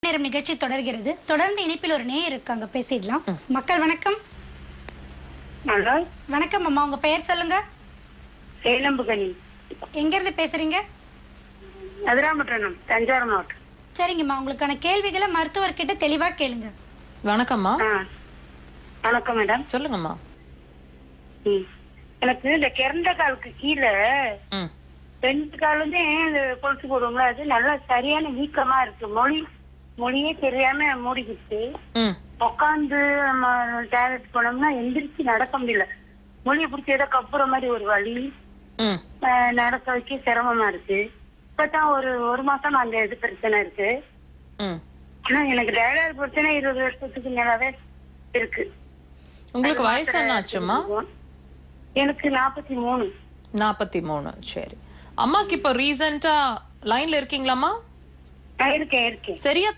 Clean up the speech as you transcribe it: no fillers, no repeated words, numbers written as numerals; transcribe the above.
நேரம் நிகழ்ச்சி தொடர்கிறது. தொடர்ந்து இணைப்பில் ஒரு நேயர் இருக்காங்க, பேசிடலாம். மக்கள் வணக்கம். ஹலோ, வணக்கம் அம்மா, உங்க பெயர் சொல்லுங்க. சேலம்புகனி. எங்க இருந்து பேசுறீங்க? அதிராமட்டணம், தஞ்சாவூர் மாவட்டம். சரிங்கம்மா, உங்களுக்கான கேள்விகளை மருத்துவர்கிட்ட தெளிவா கேளுங்க. வணக்கம்மா. வணக்கம் மேடம். சொல்லுங்கம்மா. எனக்கு இந்த கிறந்த காலுக்கு கீழே ரெண்டு காலுமே கொலுசு போடுவோம்ல, அது நல்லா சரியான வீக்கமா இருக்கு. மொழியே தெரியாம மூடிக்கிட்டு உட்காந்து நம்ம டாய்லெட் போனோம்னா எந்திரிச்சு நடக்க முடியல. மொழியை பிடிச்சி ஏதோ கப்புற மாதிரி ஒரு வலி, நடக்க வைக்க சிரமமா இருக்கு. இப்பதான் ஒரு மாசம் அந்த இது பிரச்சனை இருக்கு. ஆனா எனக்கு டைலாக் பிரச்சனை 20 வருஷத்துக்கு மேலாவே இருக்கு. உங்களுக்கு வயசு என்ன ஆச்சுமா? எனக்கு 43. 43. சரி, அம்மாக்கு இப்ப ரீசெண்டா லைன்ல இருக்கீங்களாமா? இருக்கேன். சரியா